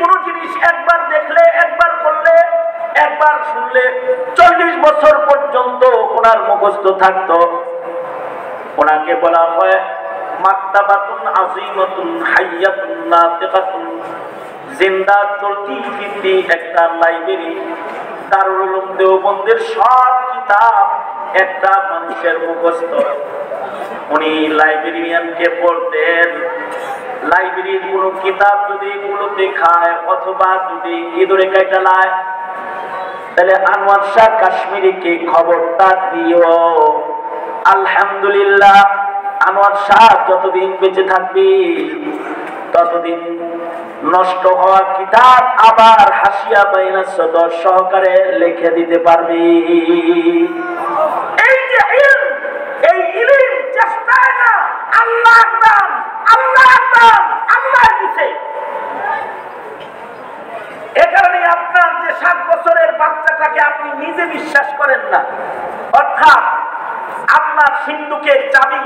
কোনো জিনিস একবার দেখলে, একবার করলে, একবার শুনলে 40 বছর পর্যন্ত ওনার মুখস্থ থাকতো। ওনাকে বলা হয় মাকতাবাতুন আযীমাতুন হাইয়াতুন নাতিকাতুন, জিন্দা চলতি ফিরতি একটা লাইব্রেরি। দারুল উলুম দেওবন্দের সব কিতাব একটা মানুষের মুখস্থ। উনি লাইব্রেরিয়ানকে বলতেন, লাইব্রেরির কোন কিতাব যদি গুলোতে খায় অথবা যদি ইঁদুরে কাটালায়, তাহলে আনোয়ার শাহ কাশ্মীরিকে খবরটা দিও। আলহামদুলিল্লাহ, আনোয়ার শাহ যতদিন বেঁচে থাকবে ততদিন নষ্ট হওয়া কিতাব আবার হাসিয়া বাইনা সদর সহকারে লিখে দিতে পারবে। এই যে ইলম, এই ইলম চেষ্টায় না, আল্লাহর নাম, আল্লাহর নাম, আল্লাহ দিছে। এ কারণে আপনার যে 7 বছরের বাচ্চাটাকে আপনি নিজে বিশ্বাস করেন না, অর্থাৎ আপনার সিন্ধুকের চাবি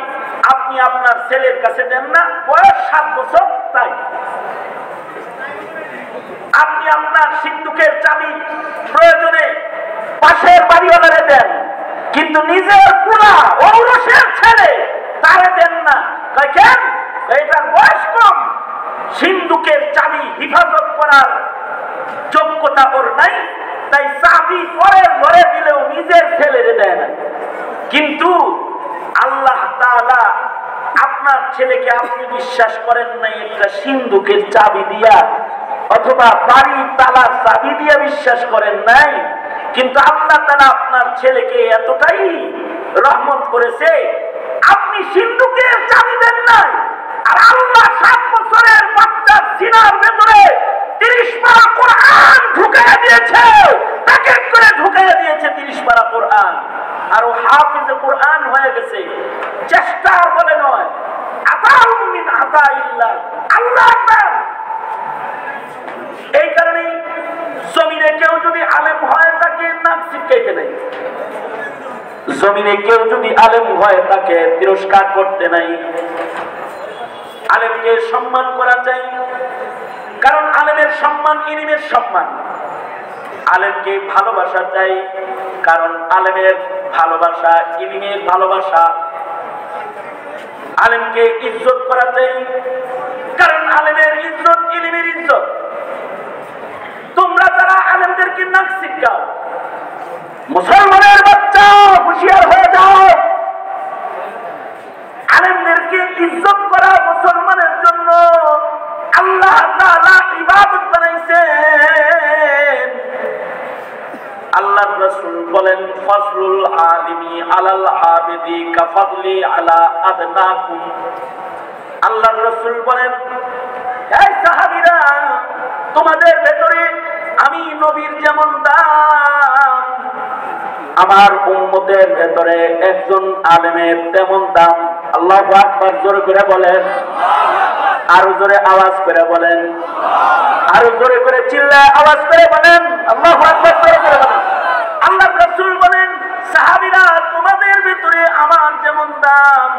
আপনি আপনার ছেলের কাছে দেন না, বয়স 7 বছর তাই। আপনি আপনার সিন্ধুকের চাবি প্রয়োজনে পাশের বাড়িওয়ালারে দেন, কিন্তু নিজের পুরা ঔরসের ছেলে তারে দেন না। কেন? এটার বয়স কম, সিন্ধুকের চাবি হিফাজত করার যোগ্যতা ওর নাই, তাই চাবি পরের ঘরে দিলেও নিজের ছেলেরে দেয় না। কিন্তু আল্লাহ তাআলা আপনার ছেলেকে আপনি বিশ্বাস করেন নাই একটা সিন্ধুকের চাবি দিয়া অথবা বাড়ির তালার চাবি দিয়া বিশ্বাস করেন নাই, কিন্তু আল্লাহ তাআলা আপনার ছেলেকে এতটাই রহমত করেছে, আপনি সিন্ধুকের চাবি দেন নাই, আর আল্লাহ 7 বছরের বাচ্চার সিনার ভেতরে 30 পারা কোরআন ঢুকাইয়া দিয়েছে, প্যাকেট করে ঢুকাইয়া দিয়েছে 30 পারা কোরআন, আর ও হাফিজে কোরআন হয়ে গেছে। চেষ্টা বলে নয়, আতাউম মিন আতাইল্লাহ, আল্লাহর নাম। এই কারণেই জমিনে কেউ যদি আলেম হয় তাকে নাক শিখাইতে নাই, জমিনে কেউ যদি আলেম হয় তাকে তিরস্কার করতে নাই। আলেমকে সম্মান করা চাই, কারণ আলেমের সম্মান ইলমের সম্মান। আলেমকে ভালোবাসা চাই, কারণ আলেমের ভালোবাসা ইলমের ভালোবাসা। আলেমকে ইজ্জত করা চাই, কারণ আলেমের ইজ্জত ইলমের ইজ্জত। তোমরা যারা আলেমদেরকে নাক শিখাও, মুসলমানের বাচ্চা হুঁশিয়ার হয়ে যাও। আলেমদেরকে ইজ্জত করা মুসলমানের জন্য আল্লাহ তাআলা ইবাদত বানাইছেন। আল্লাহর রাসূল বলেন, ফাজলুল আলিমি আলাল আবিদি কাফাদলি আলা আদনাকুম। আল্লাহর রাসূল বলেন, এই সাহাবীরা, তোমাদের ভেতরে আমি নবীর যেমন দাম, আমার উম্মতের ভেতরে একজন আলেমের তেমন দাম। আল্লাহু আকবার, জোরে করে বলেন, আরো জোরে আওয়াজ করে বলেন, আরো জোরে করে চিল্লায় আওয়াজ করে বলেন আল্লাহু আকবার, জোরে করে বলেন। আল্লাহর রাসূল বলেন, সাহাবীরা, তোমাদের ভিতরে আমার যেমন দাম,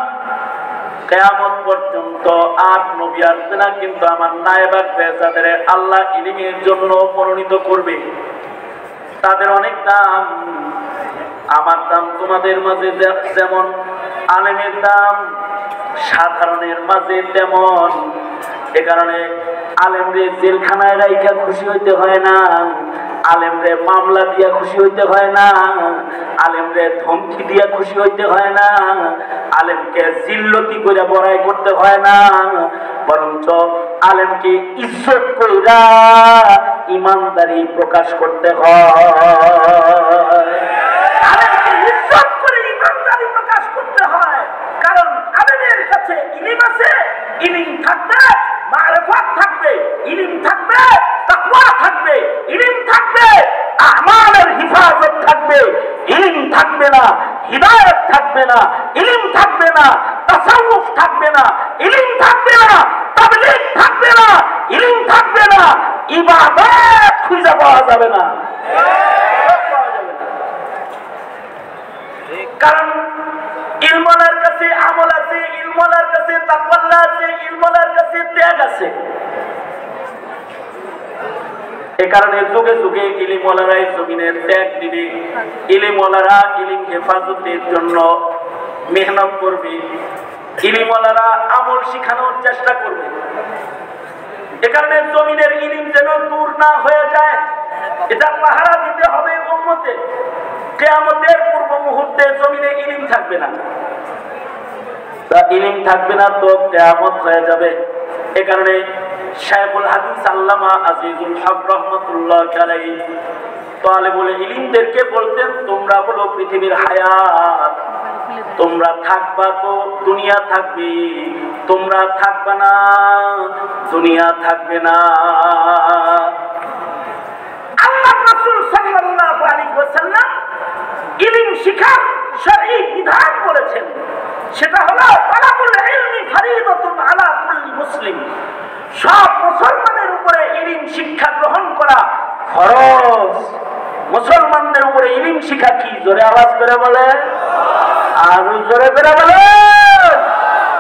কিয়ামত পর্যন্ত আর নবী আসবে না, কিন্তু আমার নায়েব আসবে, যাদের আল্লাহ ইলমের জন্য মনোনীত করবে, তাদের অনেক দাম। আমার দাম তোমাদের মাঝে যেমন, আলেমের দাম সাধারণের মাঝে তেমন। এ কারণে আলেমরে জেলখানায় রাইখা খুশি হইতে হয় না, আলেমরে মামলা দিয়া খুশি হইতে হয় না, আলেমরে ধমকি দিয়া খুশি হইতে হয় না, আলেমকে জিল্লতি করে বড়াই করতে হয় না, বরঞ্চ আলেমকে ইজ্জত কইরা ইমানদারি প্রকাশ করতে হয়। আলেমকে ইজ্জত করে ইমানদারি প্রকাশ করতে হয়, কারণ আলেমের কাছে ইলম আছে, ইলম থাকবে মারিফাত থাকবে, ইলম থাকবে তাকওয়া থাকবে, ইলম থাকবে আমালের হিফাজত থাকবে। ইলম থাকবে না হিদায়াত থাকবে না, ইলম থাকবে না তাসাউফ থাকবে না, ইলম থাকবে না তাবলীগ থাকবে না, ইলম থাকবে না ইবাদত খুঁজে পাওয়া যাবে না। কারণ ইলমওয়ালার কাছে আমল আছে, ইলমওয়ালার কাছে তাকওয়া আছে, ইলমওয়ালার কাছে ত্যাগ আছে। এ কারণে যুগে যুগে ইলিমওয়ালারাই জমিনের ত্যাগ দিবে, ইলিমওয়ালারা ইলিম হেফাজতের জন্য মেহনত করবে, ইলিমওয়ালারা আমল শিখানোর চেষ্টা করবে। এ কারণে জমিনের ইলিম যেন দূর না হয়ে যায়, এটা পাহারা দিতে হবে উম্মতে। কিয়ামতের পূর্ব মুহূর্তে জমিনে ইলিম থাকবে না, তা ইলিম থাকবে না তো কিয়ামত হয়ে যাবে। এ কারণে শাইখুল হাদিস আল্লামা আজিজুল হক রহমাতুল্লাহ আলাইহি তালেবুল ইলমদেরকে বলতেন, তোমরা হলো পৃথিবীর হায়াত, তোমরা থাকবা তো দুনিয়া থাকবে, তোমরা থাকবা না দুনিয়া থাকবে না। আল্লাহ রাসূল সাল্লাল্লাহু আলাইহি ওয়াসাল্লাম ইলম শিখার শরঈ বিধান বলেছেন, সেটা হলো তালাবুল ইলমি ফরিদাতুন আলা কুল্লি মুসলিম। সব মুসলমানের উপরে ইলম শিক্ষা গ্রহণ করা ফরজ। মুসলমানদের উপরে ইলম শিক্ষা কি? জোরে আওয়াজ করে বলে, আর জোরে করে বলে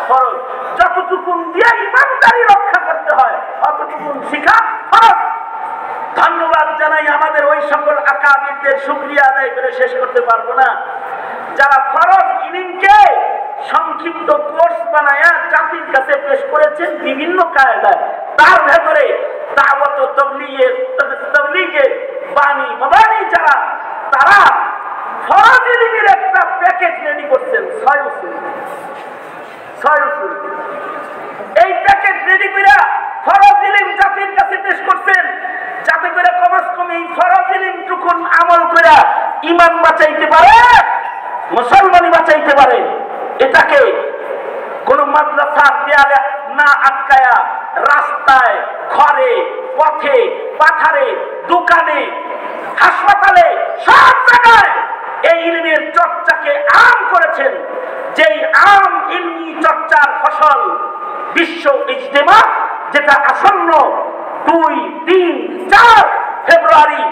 ফরজ। যতটুকুন দিয়ে ইমানদারি রক্ষা করতে হয় অতটুকুন শিক্ষা ফরজ। ধন্যবাদ জানাই আমাদের ওই সকল আকাবিরদের, শুকরিয়া আদায় করে শেষ করতে পারবো না, যারা ফরজ ইলমকে সংক্ষিপ্ত কোর্স বানায়া জাতির কাছে পেশ করেছেন বিভিন্ন কায়দায়। তার ভেতরে দাওয়াত ও তাবলীগের বাণী মাবানি যারা, তারা ফরজ ইলমের একটা প্যাকেজ রেডি করছেন, 6 উসুল। এই প্যাকেজ রেডি করে ফরজ ইলম জাতির কাছে পেশ করছেন, যাতে করে কমস কম এই ফরজ ইলমটুকুন আমল করে ঈমান বাঁচাইতে পারে, মুসলমানি বাঁচাইতে পারে। এটাকে কোন মাদ্রাসার দেয়ালে না আটকায়া রাস্তায়, ঘরে, পথে, পাথারে, দোকানে, হাসপাতালে, সব জায়গায় এই ইলমের চর্চাকে আম করেছেন। যেই আম ইলমি চর্চার ফসল বিশ্ব ইজতেমা, যেটা আসন্ন 2, 3, 4 ফেব্রুয়ারি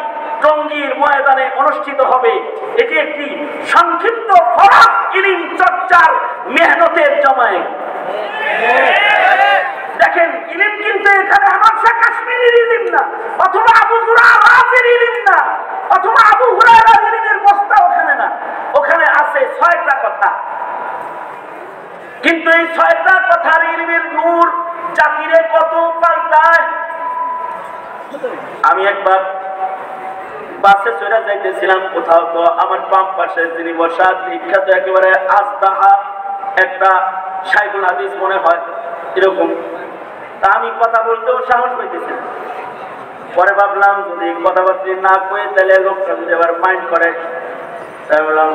টঙ্গীর ময়দানে অনুষ্ঠিত হবে, এটি একটি সংক্ষিপ্ত ফরজ ইলম চর্চার মেহনতের জমায়েত। দেখেন, ইলম কিন্তু এখানে আমার কাশ্মীরের ইলম না, অথবা আবু যুরআর ইলম না, অথবা আবু হুরায়রার ইলমের বস্তা ওখানে না। ওখানে আছে 6টা কথা, কিন্তু এই 6টা কথার ইলমের নূর জাতিরে কত পাল্টায়। আমি একবার বাসে চড়ে যাইতেছিলাম কোথাও, তো আমার বাম পাশে যিনি বসা, বিখ্যাত একেবারে আস্তাহা একটা শাইখুল হাদিস মনে হয় এরকম, তা আমি কথা বলতেও সাহস পাইতেছি। পরে ভাবলাম যদি কথাবার্তা না কয়ে তাহলে লোকটা যদি আবার মাইন্ড করে, তাই বললাম,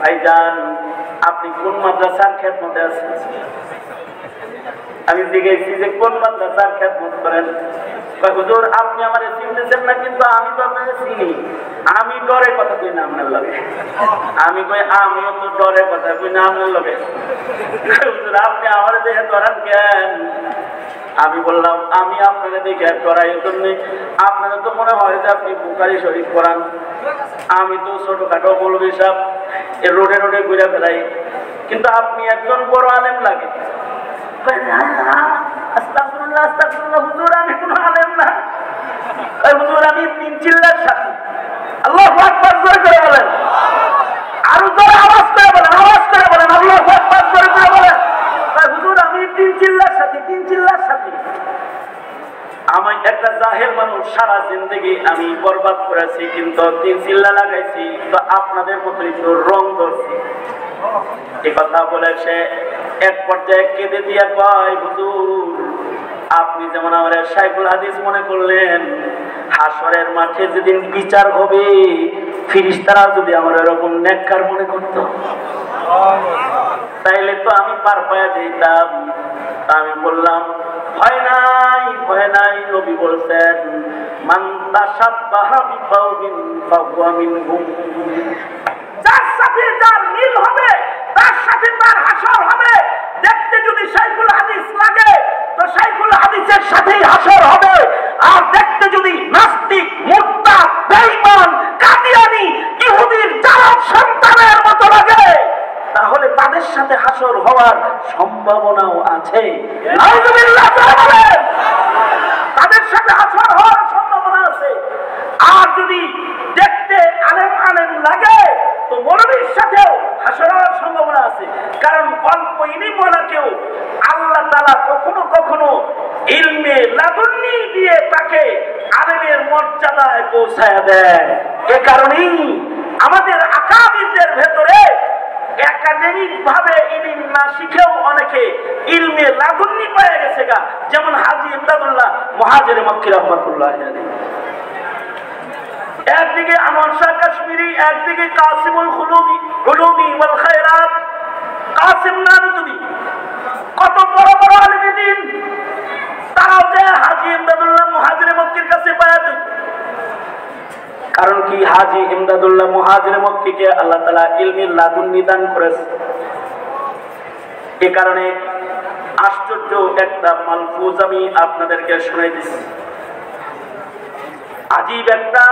ভাইজান আপনি কোন মাদ্রাসার খেদমতে আছেন? আমি জিজ্ঞেসি যে কোন মাদ্রাসার খেদমত করেন? হুজুর আপনি আমার চিনতেছেন না, কিন্তু আমি তো আপনাকে চিনি। আমি ডরে কথা কই না আপনার লগে। আমি কই আমিও তো ডরে কথা কই না আপনার লগে। হুজুর আপনি আমার দেখে ডরান কেন? আমি বললাম আমি আপনাকে দেখে ডরাই এই জন্য, আপনারা তো মনে হয় যে আপনি বুখারী শরীফ পড়ান, আমি তো ছোটখাটো মৌলভী সাহেব রোডে রোডে ঘুরে ফেলাই, কিন্তু আপনি একজন বড় আলেম লাগে। আস্তাগফিরুল্লাহ আস্তাগফিরুল্লাহ, হুজুর আমি কোনো আলেম না, হুজুর আমি 3 চিল্লার সাথে। আল্লাহু আকবার জোরে করে বলেন, আরো জোরে আওয়াজ করে বলেন, আওয়াজ করে বলেন আল্লাহু আকবার জোরে করে বলেন। হুজুর আমি 3 চিল্লার সাথে, 3 চিল্লার সাথে। আমি একটা জাহেল মানুষ, সারা জিন্দগি আমি বরবাদ করেছি, কিন্তু 3 চিল্লা লাগাইছি, তো আপনাদের মতো একটু রং ধরছি। এই কথা বলে সে এক পর্যায়ে কেঁদে দিয়া কয়, হুজুর আপনি যেমন আমার শাইখুল হাদিস মনে করলেন, হাসরের মাঠে যেদিন বিচার হবে ফেরেশতারা যদি আমার এরকম নেককার মনে করত, তাইলে তো আমি পার পায়া যেতাম। আমি বললাম ভয় নাই, ভয় নাই, নবী বলছেন মান তাশাব্বাহা বিকাউমিন ফাহুয়া মিনহুম। যার সাথে যার মিল হবে তার সাথে তার হাসর হবে। দেখতে যদি শাইখুল হাদিস লাগে তো শাইখুল হাদিসের সাথেই হাসর হবে, আর দেখতে যদি নাস্তিক, মুরতাদ, বেঈমান, কাদিয়ানি, ইহুদির জারব সন্তানের মতো লাগে তাহলে তাদের সাথে হাসর হওয়ার সম্ভাবনাও আছে। নাউযুবিল্লাহ, তাদের সাথে হাসর হওয়ার সম্ভাবনা আছে। পৌঁছায় দেয়। এ কারণেই আমাদের আকাবিরদের ভেতরে একাডেমিক ভাবে ইলম না শিখেও অনেকে ইলমে লাদুন্নি পেয়ে গেছে গা, যেমন হাজী ইমদাদুল্লাহ মুহাজির মক্কি রাহমাতুল্লাহ আলাইহি। একদিকে আনোয়ার শাহ কাশ্মীরি, একদিকে কাসিমুল উলুমি ওয়াল খায়রাত, কাসিম নানুতুবি, কত বড় বড় আলেম দ্বীন, তারাও যে হাজী ইমদাদুল্লাহ মুহাজির মক্কির কাছে বায়াত। কারণ কি, হাজী ইমদাদুল্লাহ মুহাজির মক্কিকে আল্লাহ তাআলা ইলমি লাদুন্নি দান করেছে। এই কারণে আশ্চর্য একটা মালফুজ আমি আপনাদেরকে শুনাই দিচ্ছি। আজীব একটা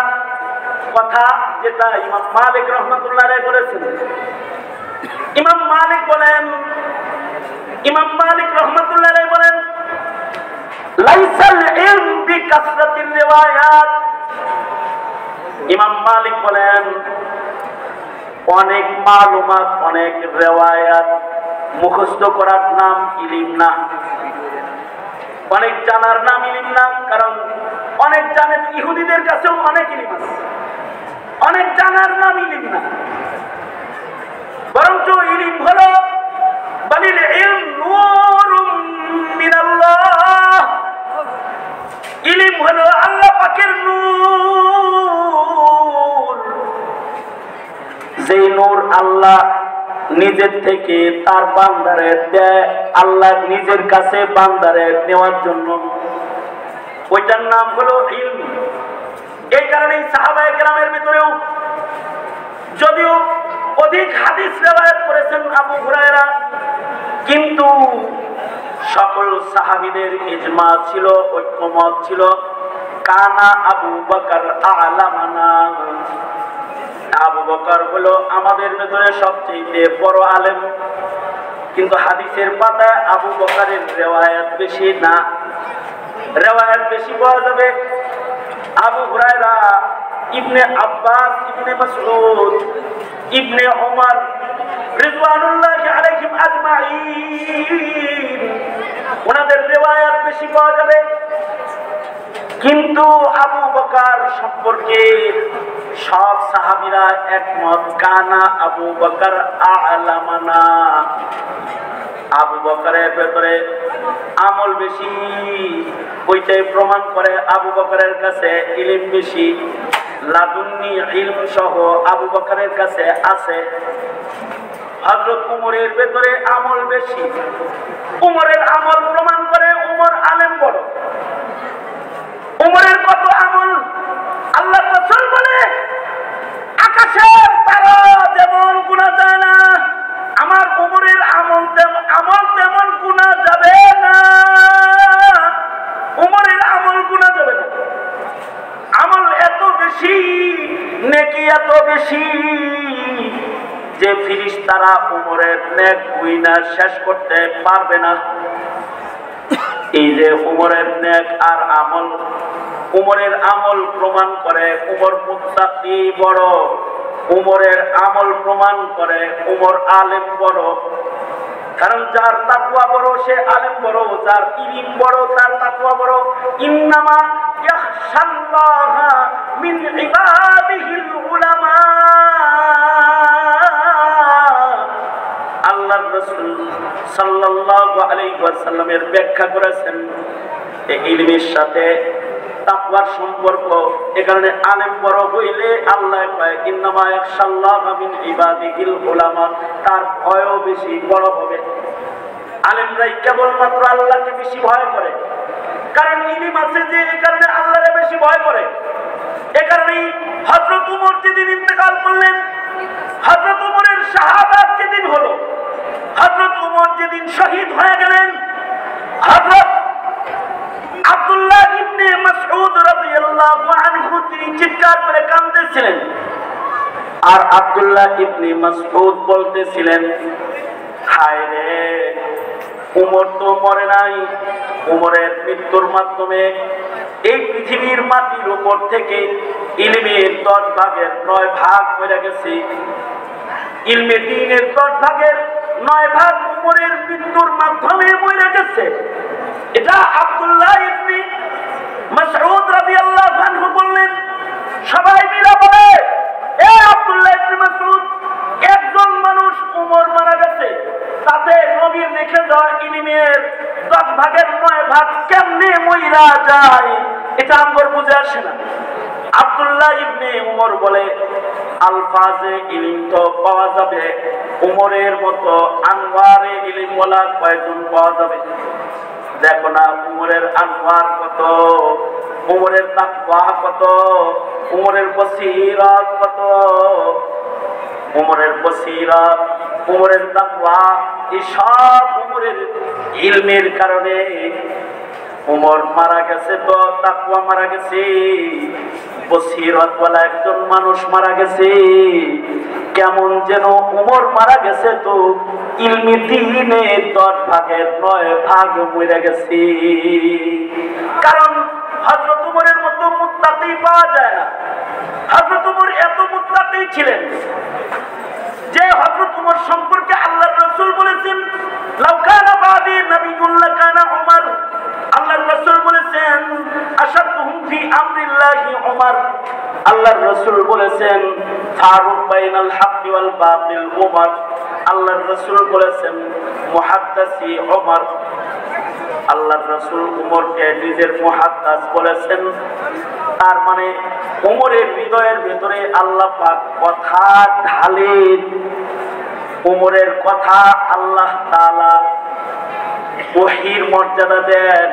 কথা, যেটা ইমাম মালিক রাহমাতুল্লাহ আলাইহি বলেছেন। ইমাম মালিক রাহমাতুল্লাহ আলাইহি বলেন, লাইসাল ইলম বিকাসরাতির রিওয়ায়াত। ইমাম মালিক বলেন, অনেক মালুমাত, অনেক রিওয়ায়াত মুখস্থ করার নাম ইলম না, অনেক জানার নাম ইলম না। কারণ অনেক জানে, ইহুদিদের কাছেও অনেক ইলম আছে, অনেক জানার নাম ইলম না। বরঞ্চ ইলম হলো বালিল ইলম নূরুম মিনাল্লাহ, ইলম হলো আল্লাহ পাকের নূর। যেই নূর আল্লাহ নিজের থেকে তার বান্দারে দেয়, আল্লাহ নিজের কাছে বান্দারে নেওয়ার জন্য, ওইটার নাম হলো ইলম। এই কারণেই সাহাবায়ে কেরামের ভিতরেও যদিও অধিক হাদিস রিওয়ায়াত করেছেন আবু হুরায়রা, কিন্তু সকল সাহাবীদের ইজমা ছিল, ঐক্যমত ছিল, কানা আবু বকর আ'লামানা, আবু বকর হলো আমাদের ভিতরে সবচেয়ে বড় আলেম। কিন্তু হাদিসের পাতায় আবু বকরের রিওয়ায়াত বেশি না, রিওয়ায়াত বেশি পাওয়া যাবে আবু হুরায়রা, ইবনে আব্বাস, ইবনে মাসউদ, ইবনে ওমর রিজওয়ানুল্লাহি আলাইহিম আজমাইন, ওনাদের রিওয়ায়াত বেশি পাওয়া যাবে। কিন্তু আবু বকর সম্পর্কে সব সাহাবীরা একমত, কানা আবু বকর আ'লামানা, আবু বকরের ভেতরে আমল বেশি, ওইটাই প্রমাণ করে আবু বকরের কাছে ইলম বেশি, লাদুন্নি ইলম সহ আবু বকরের কাছে আছে। হযরত উমরের ভেতরে আমল বেশি, উমরের আমল প্রমাণ করে উমর আলেম বড়। উমরের কত আমল, আল্লাহর রাসূল বলে, আকাশের তারা যেমন গুণা যায় না, আমার উমরের আমল তেমন গুণা যাবে না, উমরের আমল গুণা যাবে না। আমল এত বেশি, নেকি এত বেশি যে ফেরেশতারা উমরের নেক গুনাহ শেষ করতে পারবে না। এই যে উমরের নেক আর আমল, উমরের আমল প্রমাণ করে উমর মুত্তাকি বড়, উমরের আমল প্রমাণ করে উমর আলেম বড়। কারণ যার তাকওয়া বড় সে আলেম বড়, যার ইলম বড় তার তাকওয়া বড়। ইন্নামা ইয়াখশাল্লাহা মিন ইবাদিহিল উলামা। আল্লাহর রাসূল সাল্লাল্লাহু আলাইহি ওয়াসাল্লামের ব্যাখ্যা করেছেন এই ইলমের সাথে তাকওয়ার সম্পর্ক। এই কারণে আলেম বড় হইলে আল্লাহ কয় ইন্নামা ইয়াখশাল্লাহা মিন ইবাদিহিল উলামা, তার ভয়ও বেশি বড় হবে। আলেমরাই কেবলমাত্র আল্লাহকে বেশি ভয় করে, কারণ ইলম আছে যে, এই কারণে আল্লাহকে বেশি ভয় করে। এই কারণেই হযরত উমর যেদিন ইন্তেকাল করলেন, হযরত উমরের শাহাদাত যেদিন হলো, হযরত উমর যেদিন শহীদ হয়ে গেলেন, হযরত আব্দুল্লাহ ইবনে মাসউদ রাদিয়াল্লাহু আনহু তিনি চিৎকার করে কাঁদতেছিলেন। আর আব্দুল্লাহ ইবনে মাসউদ বলতেছিলেন, হায় রে, উমর তো মরে নাই, উমরের মৃত্যুর মাধ্যমে এই পৃথিবীর মাটির উপর থেকে ইলমের 10 ভাগের 9 ভাগ হয়ে গেছে। ইলমে দ্বীনের 10 ভাগের 9 ভাগ উমরের মৃত্যুর মাধ্যমে মরে গেছে। এটা আব্দুল্লাহ ইবনে মাসউদ রাদিয়াল্লাহু আনহু বললেন। কইরা যায়, এটা আমার বুঝে আসে না। আব্দুল্লাহ ইবনে উমর বলে, আলফাজে ইলম তো পাওয়া যাবে, উমরের মতো আনওয়ারে ইলম ওয়ালা কয়জন পাওয়া যাবে? দেখো না উমরের আনওয়ার কত, উমরের তাকওয়া কত, উমরের বসিরত কত, উমরের বসিরত, উমরের তাকওয়া, এই সব উমরের ইলমের কারণে। উমর মারা গেছে তো তাকওয়া মারা গেছে, বসিরত ওয়ালা একজন মানুষ মারা গেছে। কেমন যেন উমর মারা গেছে তো ইলমি দ্বীনে 10 ভাগের 9 ভাগ মরে গেছে। কারণ হযরত উমরের মতো মুত্তাকি পাওয়া যায় না। হযরত উমর এত মুত্তাকি ছিলেন যে হযরত উমর সম্পর্কে আল্লাহর রাসূল বলেছেন, লাউ কানা বাদি নবিয়্যুন লাকানা উমর। আল্লাহর রাসূল বলেছেন, আশাদুহুম ফি আমরিল্লাহি উমর। আল্লাহর রাসূল বলেছেন, ফারুক বাইনাল হাক্কি ওয়াল বাতিল উমর। আল্লাহর রাসূল বলেছেন, মুহাদ্দিসি উমর। আল্লাহর রাসূল উমরকে নিজের মুহাদ্দিস বলেছেন। তার মানে উমরের হৃদয়ের ভিতরে আল্লাহ পাক কথা ঢালেন। উমরের কথা আল্লাহ তাআলা ওহীর মর্যাদা দেন।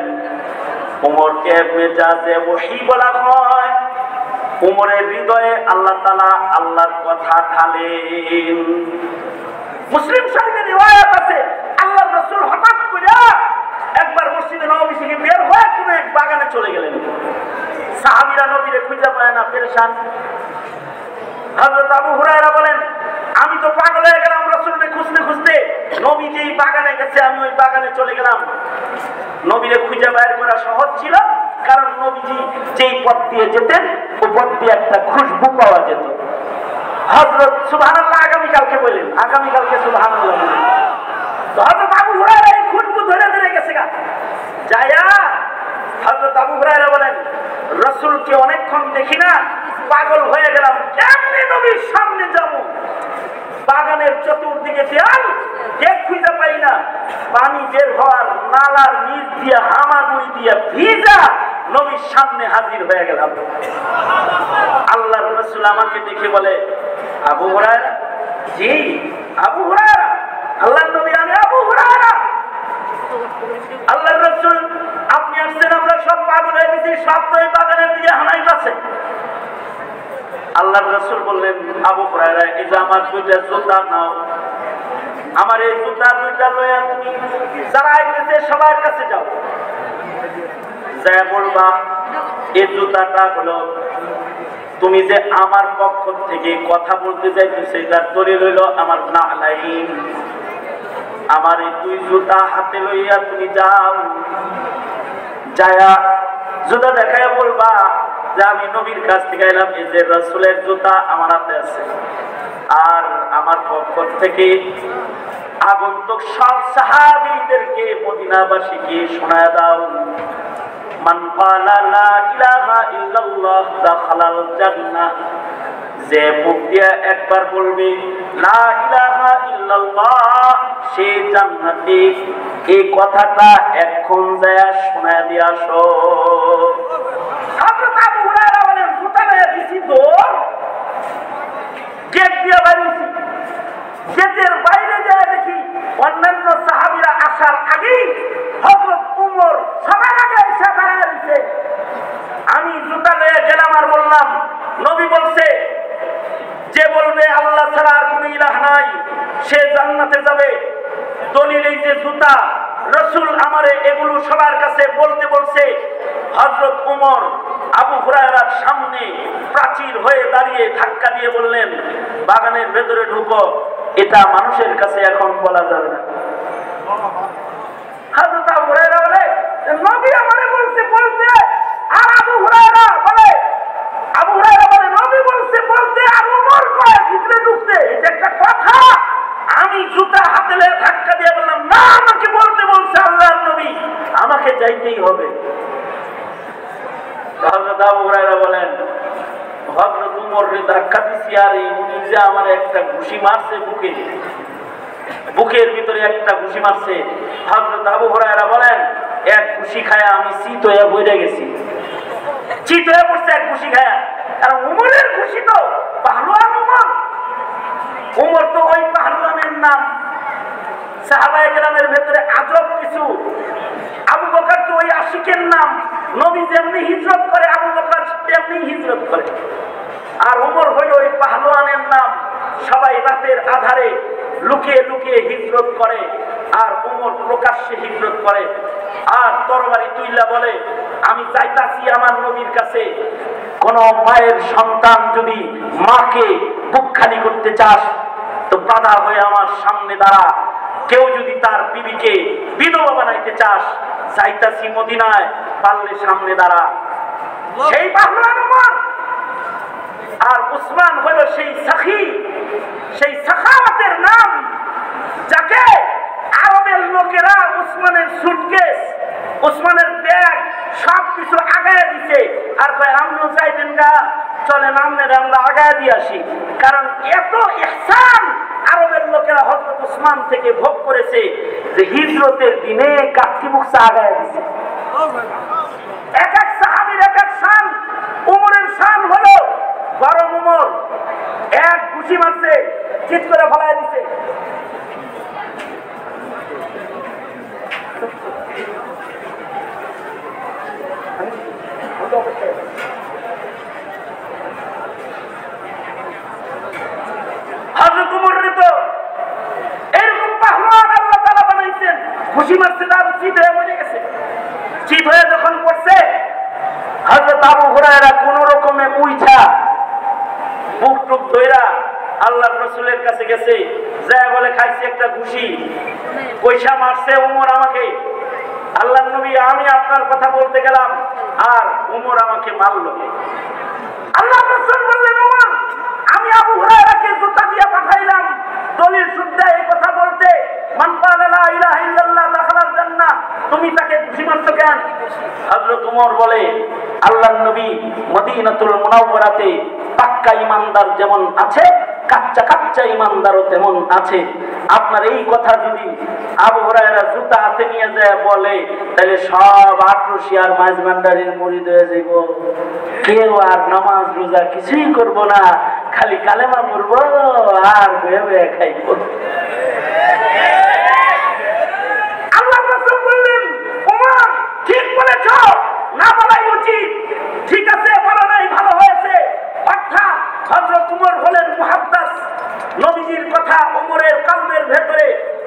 উমরকে মেজাজে ওহী বলা হয়। উমরের হৃদয়ে আল্লাহ তাআলা আল্লাহর কথা ঢালেন। মুসলিম শরীফে রিওয়ায়াত আছে, আল্লাহর রাসূল হঠাৎ করে একবার মসজিদে নববী থেকে বের হয়ে কোন এক বাগানে চলে গেলেন। সাহাবীরা নবীরে খুঁজে পায় না, পেরেশান। হযরত আবু হুরায়রা বলেন, আমি তো পাগল হয়ে গেলাম রাসূলকে খুঁজতে খুঁজতে। নবী যেই বাগানে গেছে আমি ওই বাগানে চলে গেলাম। নবীরে খুঁজে বের করা সহজ ছিল, কারণ নবীজি যেই পথ দিয়ে যেতেন ওই পথ দিয়ে একটা খুশবু পাওয়া যেত। হযরত সুবহানাল্লাহ আগামীকালকে বলেন, আগামীকালকে সুবহানাল্লাহ বলেন। তো হযরত আবু হুরায়রা এই খুশবু ধরে ধরে গেছে গা যায়া। হযরত আবু হুরায়রা বলেন, রাসূলকে অনেকক্ষণ দেখি না, পাগল হয়ে গেলাম, কেমনে নবীর সামনে যাব। বাগানের চতুর্দিকে দেয়াল, কেক খুঁজে পাই না। পানি বের হওয়ার নালার নিচ দিয়ে হামাগুড়ি দিয়ে ভিজা নবীর সামনে হাজির হয়ে গেলাম। আল্লাহর রাসূল আমাকে দেখে বলে, আবু হুরায়রা। জি আবু হুরায়রা। আল্লাহর নবী, আমি আবু হুরায়রা। আল্লাহর রাসূল, আপনি আসছেন, আমরা সব পাগল হয়ে গেছি, সব তো এই বাগানের দিকে হানাইতেছে। আল্লাহর রাসূল বললেন, আবু হুরায়রা, এই যে আমার দুইটা জুতা নাও, আমার এই জুতা দুইটা লইয়া তুমি যারা আইতেছে সবার কাছে যাও, যা বলবা এই জুতাটা হলো তুমি যে আমার পক্ষ থেকে কথা বলতে যাইতেছে, এটার দলিল হইল আমার নালাইন। আমার এই দুই জুতা হাতে লইয়া তুমি যাও, যায়া জুতা দেখায় বলবা যে আমি নবীর কাছ থেকে এলাম, এই যে রাসূলের জুতা আমার হাতে আছে। আর আমার পক্ষ থেকে আগন্তুক সব সাহাবীদেরকে মদিনাবাসীকে শোনায় দাও, মান ক্বালা লা ইলাহা ইল্লাল্লাহ দাখালাল জান্নাহ। যে মুখ দিয়ে একবার বলবে লা ইলাহা ইল্লাল্লাহ, সে জান্নাতি। এই কথাটা এখন যায় শোনায় দিয়ে আসো। হযরত আবু হুরায়রা বলেন, জুতা লইয়া দিছি দৌড়, গেট দিয়ে বাইরেছি। গেটের বাইরে যায় দেখি অন্যান্য সাহাবীরা আসার আগেই হযরত উমর সবার আগে এসে দাঁড়ায় দিছে। আমি জুতা লইয়া গেলাম আর বললাম, নবী বলছে যে বলবে আল্লাহ ছাড়া আর কোনো ইলাহ নাই সে জান্নাতে যাবে। দলিল এই যে জুতা, রাসূল আমারে এগুলো সবার কাছে বলতে বলছে। হযরত উমর আবু হুরায়রার সামনে প্রাচীর হয়ে দাঁড়িয়ে ধাক্কা দিয়ে বললেন, বাগানের ভেতরে ঢুকো, এটা মানুষের কাছে এখন বলা যাবে না। হযরত আবু হুরায়রা বলে, নবী আমারে বলছে বলতে, আর আবু হুরায়রা বলে, নবী বলছে বলতে আর উমর কয় ভিতরে ঢুকতে, এটা একটা কথা? আমি জুতা হাতে নিয়ে ধাক্কা দিয়ে বললাম, না, আমাকে বলতে বলছে আল্লাহর নবী, আমাকে যাইতেই হবে। হযরত আবু হুরায়রা বলেন, হযরত উমরকে ধাক্কা দিছি আর উনি যে আমার একটা ঘুষি মারছে বুকের ভিতরে একটা ঘুষি মারছে। হযরত আবু হুরায়রা বলেন, এক ঘুষি খায়া আমি চিত হয়ে বইরে গেছি, চিত হয়ে পড়ছে এক ঘুষি খায়া। কারণ উমরের ঘুষি তো পাহলুয়ান উমর, উমর তো ওই পাহলুয়ানের নাম। সাহাবায়ে কেরামের ভেতরে আজব কিছু, আবু বকর তো ওই আশিকের নাম, নবী যেমনি হিজরত করে আবু বকর তেমনি হিজরত করে। আর উমর হইল ওই পাহলুয়ানের নাম, সবাই রাতের আধারে লুকিয়ে লুকিয়ে হিজরত করে, আর উমর প্রকাশ্যে হিজরত করে। আর তরবারি তুইলা বলে, আমি যাইতাছি আমার নবীর কাছে। কোন মায়ের সন্তান যদি মাকে বুক খালি করতে চাস তো বাধা হয়ে আমার সামনে দাঁড়া। কেউ যদি তার বিবিকে বিধবা বানাইতে চাস, যাইতাছি মদিনায়, পারলে সামনে দাঁড়া। সেই পাহলুয়ান উমর। আর উসমান হলো সেই সাখী, সেই সাখাওয়াতের নাম, যাকে আরবের লোকেরা উসমানের সুটকেস, উসমানের ব্যাগ সবকিছু আগায় দিছে। আর কয় আমরাও চাইবেন গা, চলেন আমনের আমরা আগায় দিয়ে আসি। কারণ এত ইহসান আরবের লোকেরা হযরত উসমান থেকে ভোগ করেছে যে হিজরতের দিনে কাঠি মুখা আগায় দিছে। এক এক সাহাবীর এক এক শান। উমরের শান হলো গরম উমর, এক ঘুষি মারছে, চিৎ করে ফেলাই দিছে। হযরত উমরের তো এরকম পাহলুয়ান আল্লাহ তাআলা বানাইছেন, ঘুষি মারছে তার চিৎ হয়ে মরে গেছে। চিৎ হয়ে যখন পড়ছে, হযরত আবু হুরায়রা কোন রকমে উইঠা বুক টুক ধইরা আল্লাহর রাসূলের কাছে গেছে, যায় বলে খাইছে একটা ঘুষি। পয়সা মারছে উমর আমাকে। আল্লাহর নবী, আমি আপনার কথা বলতে গেলাম আর উমর আমাকে মারলো। আল্লাহর রাসূল বললেন, উমর, আমি আবু হুরায়রাকে জুতা দিয়ে পাঠাইলাম দলিল শুদ্ধ এই কথা বলতে, মান ক্বালা লা ইলাহা ইল্লাল্লাহ দাখালাল জান্নাহ, তুমি তাকে ঘুষি মারছো কেন? হযরত উমর বলে, আল্লাহর নবী মদিনাতুল মুনাওয়ারাতে পাক্কা ঈমানদার যেমন আছে, কাচ্চা কাচ্চা ঈমানদারও তেমন আছে। আপনার এই কথা যদি আবু হুরায়রা জুতা হাতে নিয়ে যায় বলে, তাহলে সব আটরশিয়ার মাঝভান্ডারির মুরিদ হয়ে যাইব। কেউ আর নামাজ রোজা কিছুই করব না, খালি কালেমা পড়বো আর বয়ে বয়ে খাইব। আল্লাহ রাসূল বললেন, উমর ঠিক বলেছ, না বলাই উচিত। ঠিক আছে, বলো নাই, ভালো হয়েছে। অর্থাৎ হযরত উমর হলেন মুহাদ্দাস। নবীজির কথা উমরের কলবের ভেতরে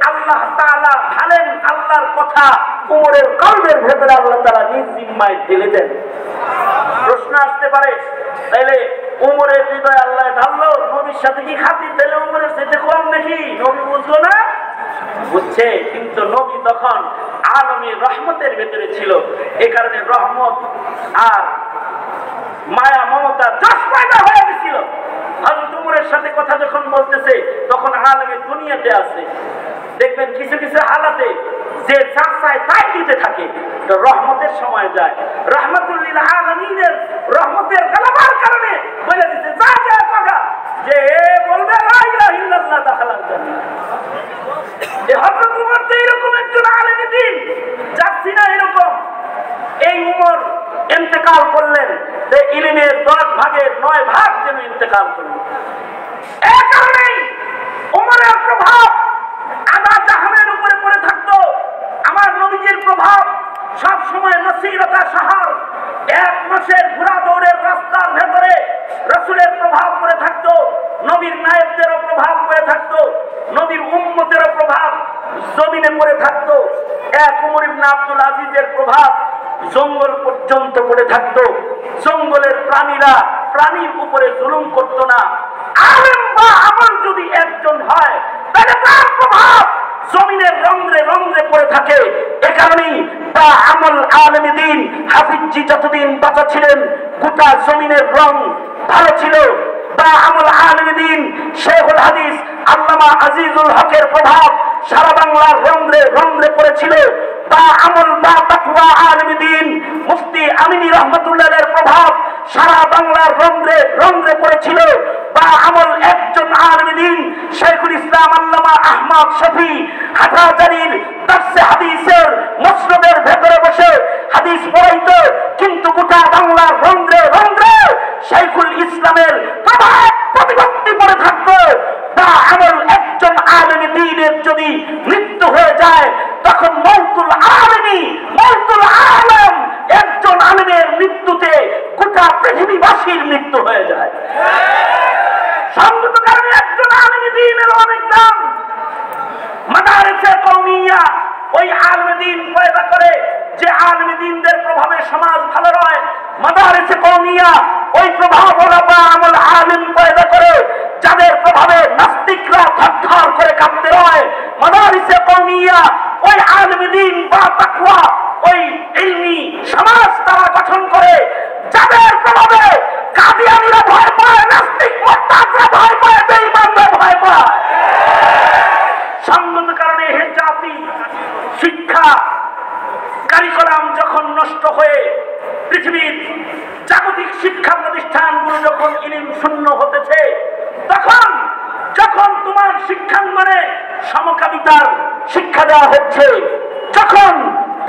আল্লাহ তাআলা ঢালেন, আল্লাহর কথা উমরের কলবের ভেতরে আল্লাহ তাআলা নিজ জিম্মায় ঢেলে দেন। প্রশ্ন আসতে পারে, তাইলে উমরের হৃদয়ে আল্লাহ ঢাললো, নবীর সাথে কি খাতির? তাহলে উমরের সাথে কম নাকি? নবী বুঝলো না? বুঝছে, কিন্তু নবী তখন আলমী রহমতের ভেতরে ছিল। এ কারণে রহমত আর মায়া মমতা যশ পয়দা হয়ে গেছিল। হযরত উমরের সাথে কথা যখন বলতেছে, তখন আলমী দুনিয়াতে আছে। দেখবেন কিছু কিছু হালাতে যে যা চায় তাই দিতে থাকে, তো রহমতের সময় যায়। রাহমাতুল লিল আলামিনের রহমতের গালাবার কারণে বলে দিতে, যা যা কথা যে বলবে লা ইলাহা ইল্লাল্লাহ দাখালাল জান্নাহ। এই হযরত উমর তো এরকম একজন আলেম দ্বীন, যাচ্ছি না এরকম। এই উমর ইন্তেকাল করলেন, যে ইলমের 10 ভাগের 9 ভাগ যেন ইন্তেকাল করলেন। এই কারণেই উমরের প্রভাব আদা জাহানের উপরে পড়ে থাকতো। আমার নবীজির প্রভাব সব সময় নসিরতা শহর, 1 মাসের ঘোড়া দৌড়ের রাস্তার ভেতরে রাসূলের প্রভাব পড়ে থাকতো। নবীর নায়েবদেরও প্রভাব পড়ে থাকতো, নবীর উম্মতেরও প্রভাব জমিনে পড়ে থাকতো। এক উমর ইবনে আব্দুল আজিজের প্রভাব জঙ্গল পর্যন্ত পড়ে থাকতো। জঙ্গলের প্রাণীরা প্রাণীর উপরে জুলুম করতো না। আলেম বা আমল যদি একজন হয়, তাহলে তার প্রভাব জমিনের রন্ধ্রে রন্ধ্রে পড়ে থাকে। এ কারণেই তা আমল আলেমে দ্বীন হাফিজজি যতদিন বাঁচা ছিলেন, গোটা জমিনের রং ভালো ছিল। তা আমল আলেমে দ্বীন শেখুল হাদিস আল্লামা আজিজুল হকের প্রভাব সারা বাংলার রন্ধ্রে রন্ধ্রে পড়েছিল। তা আমল বা তাকওয়া আলেমে দ্বীন মুফতি আমিনী রহমাতুল্লাহের প্রভাব সারা বাংলার রন্ধ্রে রন্ধ্রে পড়েছিল। বা আমল একজন আলেম দ্বীন শাইখুল ইসলাম আল্লামা আহমদ শফী হাটহাজারীর দারসে হাদিসের মসনদের ভেতরে বসে হাদিস পড়াইতো, কিন্তু গোটা বাংলার রন্ধ্রে রন্ধ্রে শাইখুল ইসলামের প্রভাব প্রতিপত্তি পড়ে থাকতো। বা আমল একজন আলেম দ্বীনের যদি মৃত্যু হয়ে যায়, তখন মওতুল আলেমী, মওতুল আলেম, একজন আলেমের মৃত্যুতে গোটা পৃথিবীবাসীর মৃত্যু হয়ে যায়। সঙ্গত কারণে একজন আলেম দ্বীনের অনেক দাম। মাদারিসে কওমিয়া ওই আলেম দ্বীন পয়দা করে যে আলেম দ্বীনদের প্রভাবে সমাজ ভালো রয়। মাদারিসে কওমিয়া ওই প্রভাব ওরা বা আমল আলেম পয়দা করে যাদের প্রভাবে নাস্তিকরা থরথর করে কাঁপতে হয়। মাদারিসে কওমিয়া ওই আলেম দ্বীন বা তাকওয়া ওই ইলমি সমাজ তারা গঠন করে যাদের প্রভাবে কাদিয়ানীরা ভয় পায়, নাস্তিক মুরতাদরা ভয় পায়, বেঈমানরা ভয় পায়। সঙ্গত কারণে হে জাতি, শিক্ষা কারিকুলাম যখন নষ্ট হয়ে পৃথিবীর জাগতিক শিক্ষা প্রতিষ্ঠানগুলো যখন ইলম শূন্য হতেছে, তখন যখন তোমার শিক্ষাঙ্গনে সমকামিতার শিক্ষা দেওয়া হচ্ছে, যখন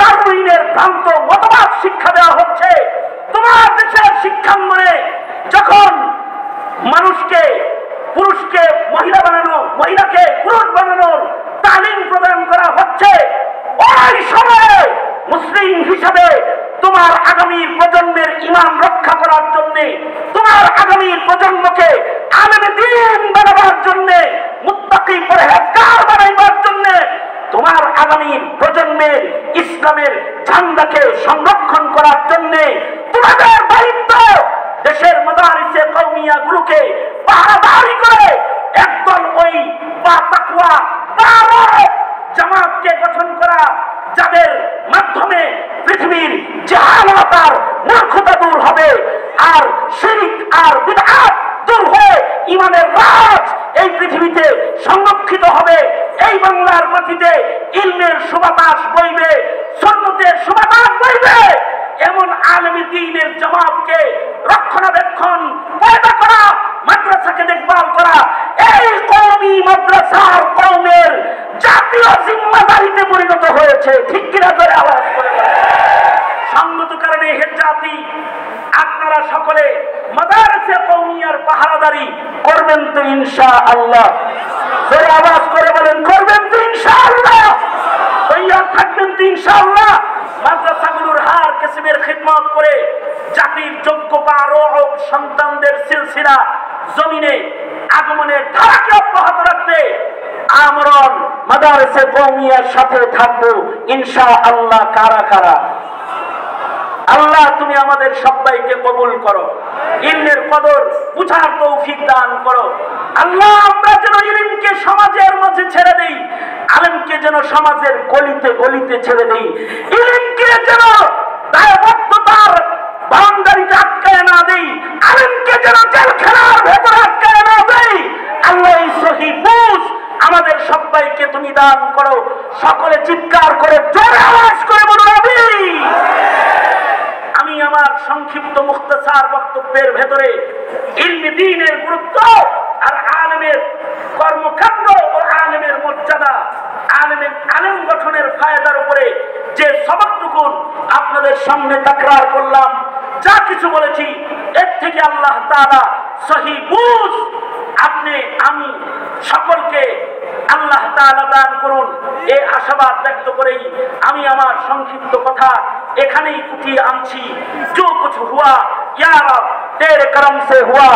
তারউইনের ভ্রান্ত মতবাদ শিক্ষা দেওয়া হচ্ছে, তোমার দেশের শিক্ষাঙ্গনে যখন মানুষকে পুরুষকে মহিলা বানানো, মহিলাকে পুরুষ বানানোর তালিম প্রদান করা হচ্ছে, ওই সময়ে মুসলিম হিসাবে তোমার আগামী প্রজন্মের ঈমান রক্ষা করার জন্য, তোমার আগামী প্রজন্মকে আলেম দ্বীন বানাবার জন্য, মুত্তাকি পরহেজগার বানাইবার জন্য, তোমার আগামী প্রজন্মের ইসলামের ঝান্ডাকে সংরক্ষণ করার জন্য তোমাদের দায়িত্ব দেশের মাদারিসে কওমিয়া গুলোকে পাহারাদারি করে একদল ওই বা তাকওয়া জামাতকে গঠন করা, যাদের মাধ্যমে পৃথিবীর জাহালাত আর মূর্খতা দূর হবে, আর শিরক আর বিদআত দূর হয়ে ঈমানের রাজ এই পৃথিবীতে সংরক্ষিত হবে। এই বাংলার মাটিতে ইলমের সুবাতাস বইবে, সুন্নতের সুবাতাস বইবে। এমন আলেম দ্বীনের জামাতকে রক্ষণাবেক্ষণ পয়দা করা, মাদ্রাসাকে দেখভাল করা, এই কওমি মাদ্রাসার কওমের জাতীয় জিম্মাদারিতে পরিণত হয়েছে। ঠিক কিনা ধরে আওয়াজ করে সঙ্গত কারণে হে জাতি, আপনারা সকলে মাদারিসে কওমিয়ার পাহারাদারি করবেন তো ইনশাআল্লাহ? ধরে আওয়াজ করে বলেন, করবেন তো ইনশাআল্লাহ? তৈয়ার থাকবেন তো ইনশাআল্লাহ? মাদ্রাসাগুলোর হার কিসমের খিদমত করে জাতির যোগ্য পারক সন্তানদের সিলসিলা জমিনে আগমনের ধারাকে অব্যাহত রাখতে আমরণ মাদারিসে কওমিয়ার সাথে থাকবো ইনশাআল্লাহ। কারা কারা? আল্লাহ তুমি আমাদের সবাইকে কবুল করো, ইলমের কদর বুঝার তৌফিক দান করো। আল্লাহ আমরা যেন ইলমকে সমাজের মাঝে ছেড়ে দেই, আলেমকে যেন সমাজের গলিতে গলিতে ছেড়ে দেই, ইলমকে যেন দায়বদ্ধতার বাউন্ডারিতে আটকায় না দেই, আলেমকে যেন জেলখানার ভেতরে আটকায় না দেই। আল্লাহ এই সহি বুঝ আমাদের সবাইকে তুমি দান করো। সকলে চিৎকার করে জোরে আওয়াজ করে বলুন আমিন। আমি আমার সংক্ষিপ্ত মুখতাসার বক্তব্যের ভেতরে ইলমে দ্বীনের গুরুত্ব আর আলেমের কর্মকাণ্ড ও আলেমের মর্যাদা, আলেম গঠনের ফায়দার উপরে যে সবকটুকু আপনাদের সামনে তাকরার করলাম, যা কিছু বলেছি এর থেকে আল্লাহ তাআলা সহি বুঝ আপনি আমি সকলকে আল্লাহ তাআলা দান করুন, এই আশাবাদ ব্যক্ত করেই আমি আমার সংক্ষিপ্ত কথা এখানেই গুটিয়ে আনছি। जो कुछ हुआ या रब तेरे करम से हुआ,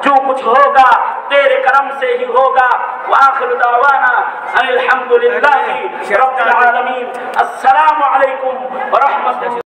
जो कुछ होगा तेरे करम से ही होगा। व आखिर दावाना अल्हम्दुलिल्लाहि रब्बिल आलमीन। अस्सलामु अलैकुम व रहमतुल्लाह।